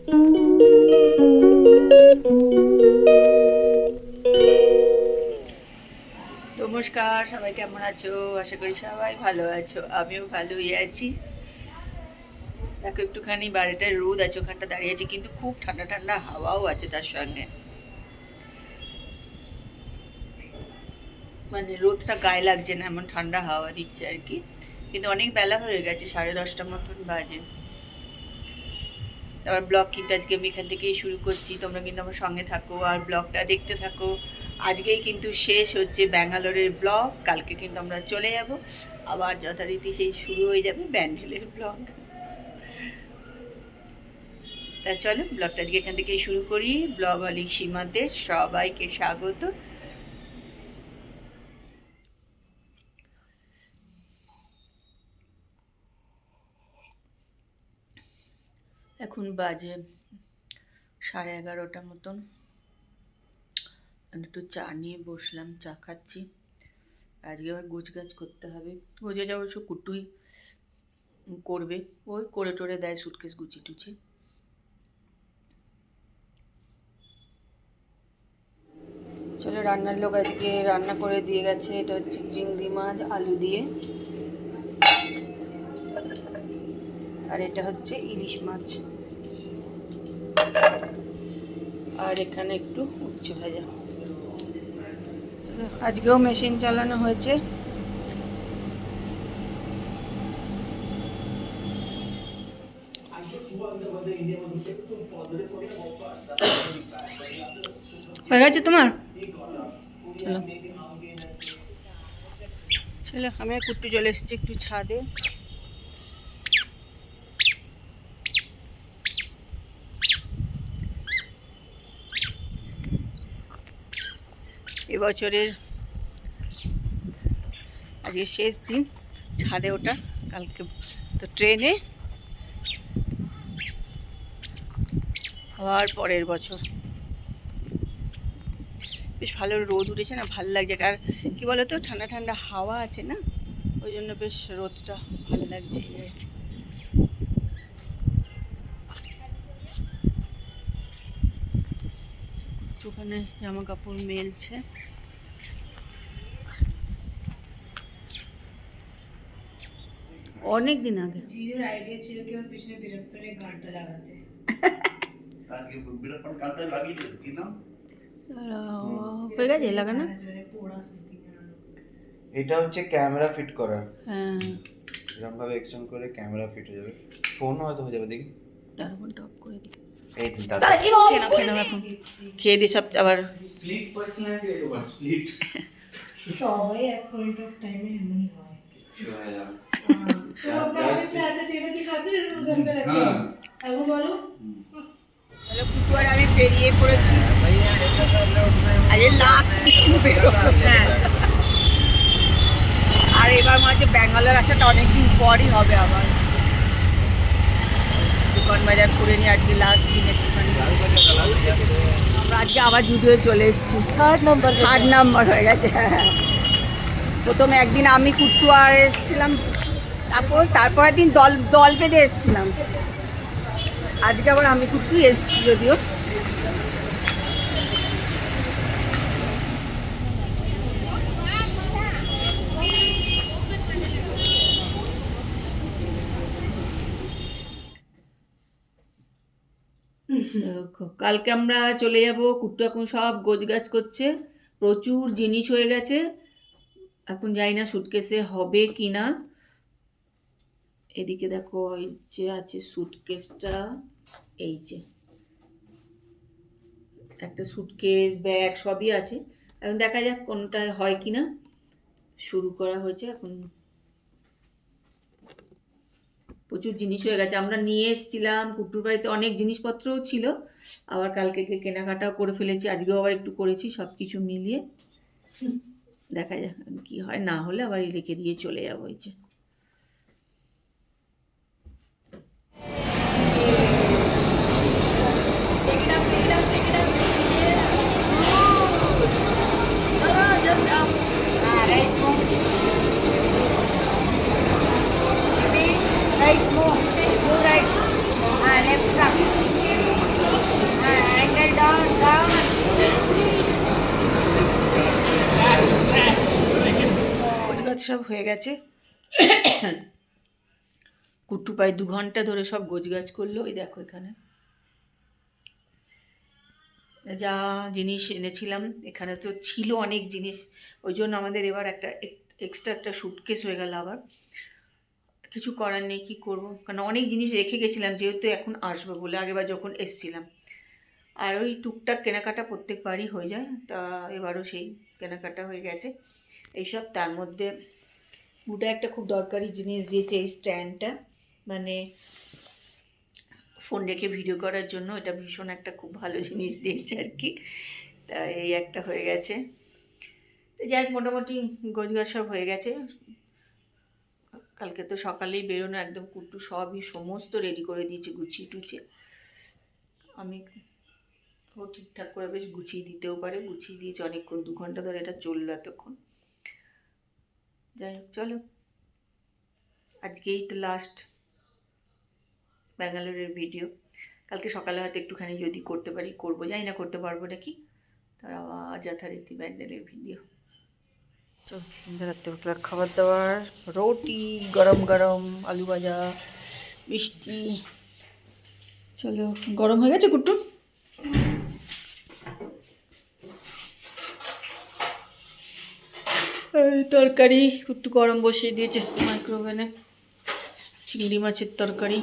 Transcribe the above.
নমস্কার, সবাই কেমন আছো? আশা করি সবাই ভালো আছো, আমিও ভালোই আছি। দেখো একটুখানি বাইরেটায় রোদ আছে, ওখানটা দাঁড়িয়ে আছি, কিন্তু খুব ঠান্ডা ঠান্ডা হাওয়াও আছে তার সঙ্গে। মানে রোদটা গায়ে লাগছে না, এমন ঠান্ডা হাওয়া দিচ্ছে আর কি। কিন্তু অনেক বেলা হয়ে গেছে, 10:30 মতন বাজে। তারপর ব্লগ কিন্তু আজকে আমি এখান থেকেই শুরু করছি, তোমরা কিন্তু আমার সঙ্গে থাকো আর ব্লগটা দেখতে থাকো। আজকেই কিন্তু শেষ হচ্ছে ব্যাঙ্গালোরের ব্লগ, কালকে কিন্তু আমরা চলে যাব, আবার যথারীতি সেই শুরু হয়ে যাবে ব্যান্ডেলের ব্লগ। তা চলো ব্লগটা আজকে এখান থেকেই শুরু করি। ব্লগ অলিক সীমাতে সবাইকে স্বাগত। এখন বাজে 11:30 মতন। একটু চা নিয়ে বসলাম, চা খাচ্ছি। আজকে আবার গোছগাছ করতে হবে। গোছে যাবো, অবশ্য কুটুই করবে, ওই করে টোরে দেয় সুটকেস গুছি টুচি। চলো, রান্নার লোক আজকে রান্না করে দিয়ে গেছে। এটা হচ্ছে চিংড়ি মাছ আলু দিয়ে, আর এটা হচ্ছে ইলিশ মাছ, আর এখানে একটু উচ্ছে ভাজা। আজকেও মেশিন চালানো হয়েছে। হয়ে গেছে তোমার? চলো চলো, আমি আর কুট্টু চলে এসেছি একটু ছাদে। এবছরের আজকে শেষ দিন ছাদে ওঠা, কালকে তো ট্রেনে, আবার পরের বছর। বেশ ভালো রোদ উঠেছে না, ভালো লাগছে। আর কি বলতো, ঠান্ডা ঠান্ডা হাওয়া আছে না, ওই জন্য বেশ রোদটা ভালো লাগছে। ওখানে জামা কাপড় মেলছে। অনেক দিন আগে জিওর আইডিয়া ছিল কি ওর পিছনে বিরক্ত হলে গানটা লাগাতে। আগে বিরক্ত গানটা লাগিয়ে কি নাম হয়ে গেছে লাগানো। এটা হচ্ছে ক্যামেরা ফিট করা। হ্যাঁ, এরকম ভাবে এক্সটেন্ড করে ক্যামেরা ফিট হয়ে যাবে, ফোন হয়তো হয়ে যাবে। দেখি তারপর টপ করে দিই। এই এখন খেয়ে দিই সব আবার। স্প্লিট পার্সোনালিটি এর ওভার স্প্লিট সবাই এক পয়েন্ট অফ টাইমে এমনই হয়। চলে যাবে। तो अपने ऑफिस में ऐसे टेबल दिखाते हैं जैसे घर पे रखते हैं। अब बोलो হ্যালো কুটু, আর আমি বেরিয়ে পড়েছি। আজ লাস্ট দিন বেরোবো। আর এবার মনে হচ্ছে ব্যাঙ্গালোর আসাটা অনেকদিন পরই হবে আবার। দোকান বাজার করে নিয়ে আজকে লাস্ট দিন একটুখানি। আমরা আজকে আবার জুডিও চলে এসেছি। থার্ড নাম্বার হয়ে গেছে। প্রথমে একদিন আমি কুট্টু আর এসেছিলাম, তারপরের দিন দল বেঁধে এসেছিলাম। আজকে আবার আমি কুট্টু এসেছি যদিও। কালকে আমরা চলে যাব, কুট্টু এখন সব গোছগাছ করছে, প্রচুর জিনিস হয়ে গেছে। এখন জানি না সুটকেসে হবে কি না। এদিকে দেখো, এই যে আছে সুটকেসটা, এই যে একটা সুটকেস ব্যাগ সবই আছে। এখন দেখা যাক কোনটা হয় কি না। শুরু করা হয়েছে এখন। প্রচুর জিনিস হয়ে গেছে, আমরা নিয়ে এসেছিলাম কুট্টুর বাড়িতে, অনেক জিনিসপত্রও ছিল। আবার কালকে কেনাকাটাও করে ফেলেছি, আজকেও আবার একটু করেছি, সব কিছু মিলিয়ে। দেখা যাক কি হয়, না হলে আবার রেখে দিয়ে চলে যাবো। এই যে right, move right, left, সব হয়ে গেছে। কুট্টু প্রায় 2 ঘন্টা ধরে সব গোছগাছ করলো। ওই দেখো এখানে যা জিনিস এনেছিলাম, এখানে তো ছিল অনেক জিনিস, ওই জন্য আমাদের এবার একটা এক্সট্রা একটা সুটকেস হয়ে গেল আবার। কিছু করার নেই, কী করবো, কারণ অনেক জিনিস রেখে গেছিলাম যেহেতু এখন আসবে বলে, আগেরবার যখন এসছিলাম। আর ওই টুকটাক কেনাকাটা প্রত্যেকবারই হয়ে যায়, তা এবারও সেই কেনাকাটা হয়ে গেছে এইসব। তার মধ্যে ওটা একটা খুব দরকারি জিনিস দিয়েছে, এই স্ট্যান্ডটা, মানে ফোন রেখে ভিডিও করার জন্য। এটা ভীষণ একটা খুব ভালো জিনিস দিয়েছে আর কি। তা এই একটা হয়ে গেছে। তো যাই হোক, মোটামুটি গোছগাছ সব হয়ে গেছে। কালকে তো সকালেই বেরোনো, একদম কুট্টু সবই সমস্ত রেডি করে দিয়েছে, গুছিয়ে টুছিয়ে। আমি ও ঠিকঠাক করে বেশ গুছিয়ে দিতেও পারে, গুছিয়ে দিয়েছে অনেকক্ষণ, 2 ঘন্টা ধরে এটা চললো এতক্ষণ। যাই হোক চলো, আজকেই তো লাস্ট ব্যাঙ্গালোরের ভিডিও। কালকে সকালে হয়তো একটুখানি যদি করতে পারি করবো, জানি না করতে পারবো নাকি। তার আবার যথারীতি ব্যান্ডেলের ভিডিও। চল, রাত্রেবেলার খাবার দাবার, রুটি গরম গরম, আলু ভাজা, মিষ্টি। চলো, গরম হয়ে গেছে কুট্টু? এই তরকারি একটু গরম বসিয়ে দিয়েছে মাইক্রোওভেনে, চিংড়ি মাছের তরকারি।